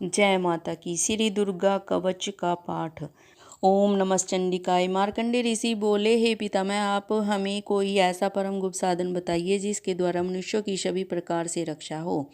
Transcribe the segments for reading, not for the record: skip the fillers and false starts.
जय माता की। श्री दुर्गा कवच का पाठ। ओम नमश्चंडिकाय। मार्कंडेय ऋषि बोले, हे पितामह, आप हमें कोई ऐसा परम गुप्त साधन बताइए जिसके द्वारा मनुष्यों की सभी प्रकार से रक्षा हो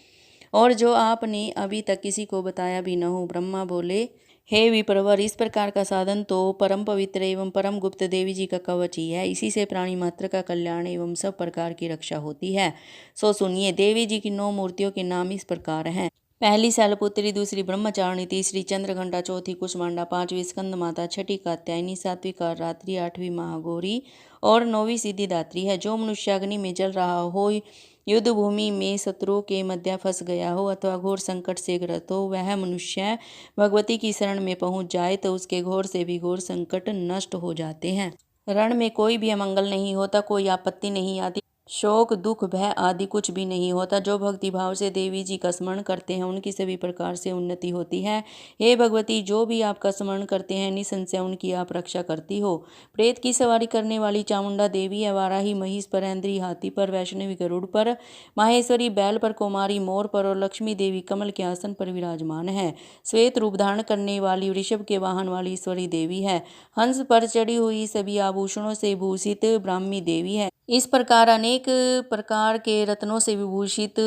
और जो आपने अभी तक किसी को बताया भी न हो। ब्रह्मा बोले, हे विप्रवर, इस प्रकार का साधन तो परम पवित्र एवं परम गुप्त देवी जी का कवच ही है। इसी से प्राणी मात्र का कल्याण एवं सब प्रकार की रक्षा होती है। सो सुनिए, देवी जी की 9 मूर्तियों के नाम इस प्रकार हैं। पहली शैलपुत्री, दूसरी ब्रह्मचारिणी, तीसरी चंद्रघंटा, चौथी कुष्मांडा, पांचवी स्कंद माता, छठी कात्यायनी, सातवीं कालरात्रि, आठवीं महागौरी और नौवीं सिद्धिदात्री है। जो मनुष्याग्नि में जल रहा हो, युद्ध भूमि में शत्रुओं के मध्य फंस गया हो अथवा घोर संकट से ग्रस्त हो, वह मनुष्य भगवती की शरण में पहुंच जाए तो उसके घोर से भी घोर संकट नष्ट हो जाते हैं। रण में कोई भी अमंगल नहीं होता, कोई आपत्ति नहीं आती, शोक दुख भय आदि कुछ भी नहीं होता। जो भक्ति भाव से देवी जी का स्मरण करते हैं उनकी सभी प्रकार से उन्नति होती है। हे भगवती, जो भी आपका स्मरण करते हैं निसंशय उनकी आप रक्षा करती हो। प्रेत की सवारी करने वाली चामुंडा देवी है। वाराही महिष पर, ऐन्द्री हाथी पर, वैष्णवी गरुड़ पर, माहेश्वरी बैल पर, कुमारी मोर पर और लक्ष्मी देवी कमल के आसन पर विराजमान है। श्वेत रूप धारण करने वाली वृषभ के वाहन वाली ईश्वरी देवी है। हंस पर चढ़ी हुई सभी आभूषणों से भूषित ब्राह्मी देवी है। इस प्रकार अनेक प्रकार के रत्नों से विभूषित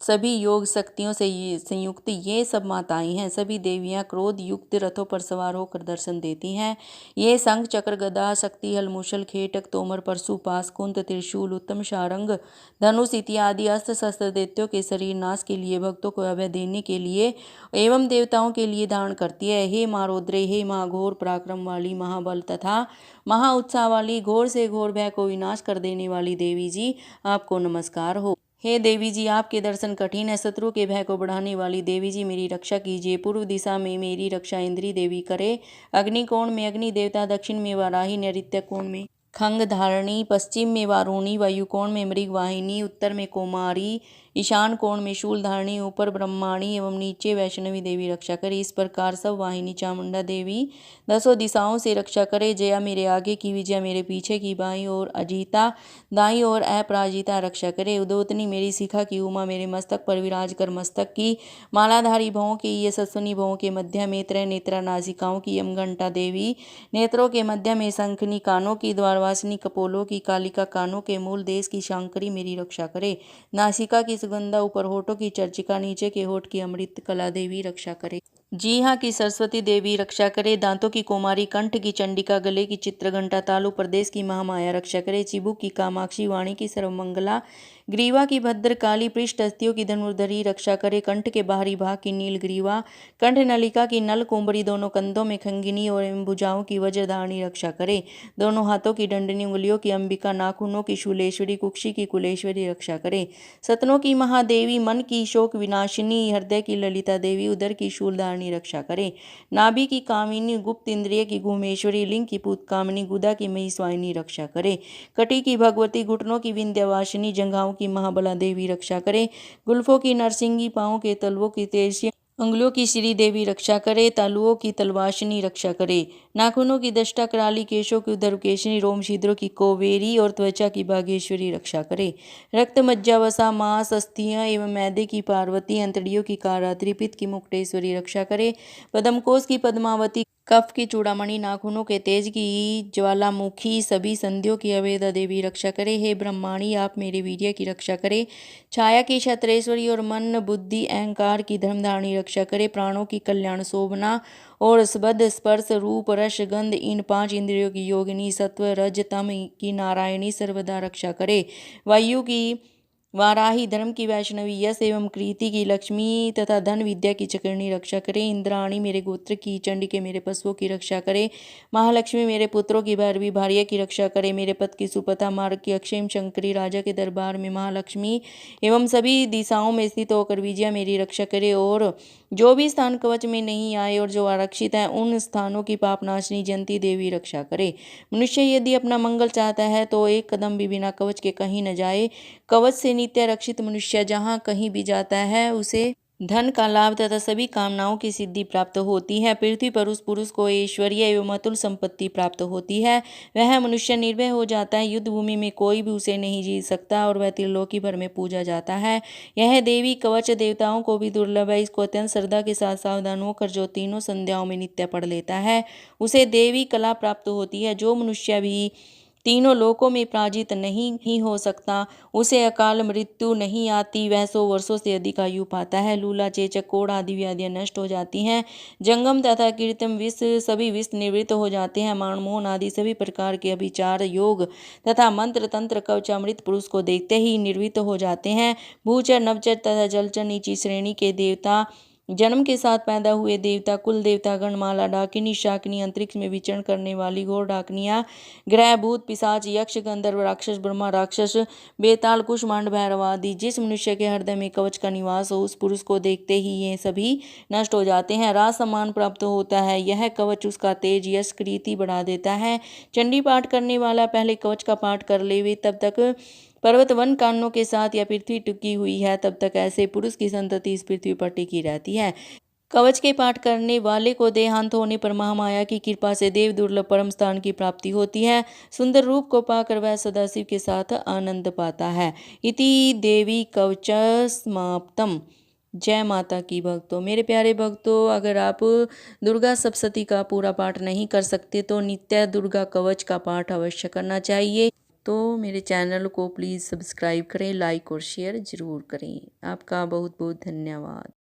सभी योग शक्तियों से संयुक्त ये सब माताएं हैं। सभी देवियां क्रोध युक्त रथों पर सवार होकर दर्शन देती हैं। ये शंख चक्र गदा शक्ति हलमुशल खेटक तोमर परशु पास कुंत त्रिशूल उत्तम शारंग धनुष इत्यादि अस्त्र शस्त्र दैत्यों के शरीर नाश के लिए, भक्तों को अभय देने के लिए एवं देवताओं के लिए धारण करती है। हे महारौद्रे, हे महाघोर पराक्रम वाली, महाबल तथा महा उत्साह वाली, घोर से घोर भय को विनाश कर देने वाली देवी जी, आपको नमस्कार हो। हे देवी जी, आपके दर्शन कठिन है। शत्रु के भय को बढ़ाने वाली देवी जी, मेरी रक्षा कीजिए। पूर्व दिशा में मेरी रक्षा इंद्री देवी करे, अग्निकोण में अग्नि देवता, दक्षिण में वाराही, नैऋत्य कोण में खंग धारणी, पश्चिम में वारुणी, वायुकोण में मृगवाहिनी, उत्तर में कुमारी, ईशान कोण में शूलधारणी, ऊपर ब्रह्माणी एवं नीचे वैष्णवी देवी रक्षा करे। इस प्रकार सब वाहिनी चामुंडा देवी 10 दिशाओं से रक्षा करे। जया मेरे आगे की, विजया मेरे पीछे की, बाईं ओर अजीता, दाईं ओर अपराजिता रक्षा करे। उदोतनी मेरी शिखा की, उमा मेरे मस्तक पर विराज कर मस्तक की, मालाधारी भवों की, यशस्विनी भवों के मध्य में, त्रय नेत्रा नासिकाओं की, यमघंटा देवी नेत्रों के मध्य में, शंखनी कानों की, द्वारवासिनी कपोलों की, कालिका कानों के मूल देश की, शांकरी मेरी रक्षा करे। नासिका की सुगंधा, ऊपर होठों की चर्चिका, नीचे के होठ की अमृत कला देवी रक्षा करे। जीहा की सरस्वती देवी रक्षा करे। दांतों की कुमारी, कंठ की चंडिका, गले की चित्रघंटा, तालु प्रदेश की महामाया रक्षा करे। चिबुक की कामाक्षी, वाणी की सर्वमंगला, ग्रीवा की भद्रकाली, पृष्ठ अस्थियों की धनुर्धरी रक्षा करे। कंठ के बाहरी भाग की नीलग्रीवा, कंठ नलिका की नल कुंबरी, दोनों कंधों में खंगिनी और भुजाओं की वज्रधारणी रक्षा करे। दोनों हाथों की दंडनी, उंगलियों की अंबिका, नाखूनों की शूलेश्वरी, कुक्षी की कुलेश्वरी रक्षा करे। सतनों की महादेवी, मन की शोक विनाशिनी, हृदय की ललिता देवी, उदर की शूलधारणी रक्षा करे। नाभि की कामिनी, गुप्त इंद्रिय की गुमेश्वरी, लिंग की पूतकामिनी, गुदा की महिस्वाहिनी रक्षा करे। कटी की भगवती, घुटनों की विंध्यवासिनी, जंघाओं की महाबला देवी रक्षा करे। गुल्फों की नरसिंगी, पांवों के तलवों की तेजसी, अंगुलियों की श्री देवी रक्षा करे। तालुओं की तलवासिनी रक्षा करे। नाखूनों की दष्टा कराली, केशों की उदरकेशनी, रोम छिद्रों की कोवेरी और त्वचा की बागेश्वरी रक्षा करे। रक्त मज्जा वसा, मांस अस्थियां एवं मैदे की पार्वती, अंतड़ियों की कारात्रि, पित्त की मुक्तेश्वरी रक्षा करे। पद्मकोश की पद्मावती, कफ की चूड़ामणि, नाखूनों के तेज की ज्वालामुखी, सभी संधियों की अवेदा देवी रक्षा करे। हे ब्रह्माणी, आप मेरे वीर्य की रक्षा करे। छाया की क्षत्रेश्वरी और मन बुद्धि अहंकार की धर्मधारणी रक्षा करे। प्राणों की कल्याण शोभना और स्बद्ध स्पर्श रूप रस गंध, इन 5 इंद्रियों की योगिनी, सत्व रज तम की नारायणी सर्वदा रक्षा करे। वायु की वाराही, धर्म की वैष्णवी, यश एवं कृति की लक्ष्मी तथा धन विद्या की चक्रिणी रक्षा करे। इंद्राणी मेरे गोत्र की, चंडिके मेरे पशुओं की रक्षा करे। महालक्ष्मी मेरे पुत्रों की, भैरवी भार्या की रक्षा करे। मेरे पद की सुपथा, मार्ग की अक्षेम शंकरी, राजा के दरबार में महालक्ष्मी एवं सभी दिशाओं में स्थित होकर विजया मेरी रक्षा करे। और जो भी स्थान कवच में नहीं आए और जो आरक्षित हैं उन स्थानों की पापनाशिनी जयंती देवी रक्षा करे। मनुष्य यदि अपना मंगल चाहता है तो एक कदम भी बिना कवच के कहीं न जाए। कवच से नित्य रक्षित मनुष्य जहाँ कहीं भी जाता है उसे धन का लाभ तथा सभी कामनाओं की सिद्धि प्राप्त होती है। पृथ्वी पर उस पुरुष को ऐश्वर्य एवं अतुल संपत्ति प्राप्त होती है। वह मनुष्य निर्भय हो जाता है। युद्ध भूमि में कोई भी उसे नहीं जीत सकता और वह त्रिलोकी भर में पूजा जाता है। यह देवी कवच देवताओं को भी दुर्लभ है। इसको अत्यंत श्रद्धा के साथ सावधान होकर जो तीनों संध्याओं में नित्य पढ़ लेता है उसे देवी कला प्राप्त होती है। जो मनुष्य भी तीनों लोकों में पराजित नहीं हो सकता, उसे अकाल मृत्यु नहीं आती, वह 100 वर्षों से अधिक आयु पाता है। लूला, चेचक, कोढ़ आदि व्याधियां नष्ट हो जाती हैं। जंगम तथा कृत्रिम विष सभी विष निवृत्त हो जाते हैं। मानमोहन आदि सभी प्रकार के अभिचार योग तथा मंत्र तंत्र कवच अमृत पुरुष को देखते ही निर्वृत्त हो जाते हैं। भूचर, नभचर तथा जलचर नीची श्रेणी के देवता, जन्म के साथ पैदा हुए देवता, कुल देवता गण, माला डाकिनी, शाकिनी, अंतरिक्ष में विचरण करने वाली घोर डाकनियां, ग्रह, भूत, पिशाच, यक्ष, गंधर्व, राक्षस, ब्रह्मा राक्षस, बेताल, कुष्मांड, भैरव आदि जिस मनुष्य के हृदय में कवच का निवास हो उस पुरुष को देखते ही ये सभी नष्ट हो जाते हैं। राज सम्मान प्राप्त होता है। यह कवच उसका तेज यश कीर्ति बढ़ा देता है। चंडी पाठ करने वाला पहले कवच का पाठ कर लेवे तब तक पर्वत वन कानों के साथ या पृथ्वी टिकी हुई है तब तक ऐसे पुरुष की संतति इस पृथ्वी पर टिकी रहती है। कवच के पाठ करने वाले को देहांत होने पर महामाया की कृपा से देव दुर्लभ परम स्थान की प्राप्ति होती है। सुंदर रूप को पाकर वह सदाशिव के साथ आनंद पाता है। इति देवी कवच समाप्तम। जय माता की भक्तों। मेरे प्यारे भक्तों, अगर आप दुर्गा सप्तशती का पूरा पाठ नहीं कर सकते तो नित्य दुर्गा कवच का पाठ अवश्य करना चाहिए। तो मेरे चैनल को प्लीज़ सब्सक्राइब करें, लाइक और शेयर ज़रूर करें। आपका बहुत बहुत धन्यवाद।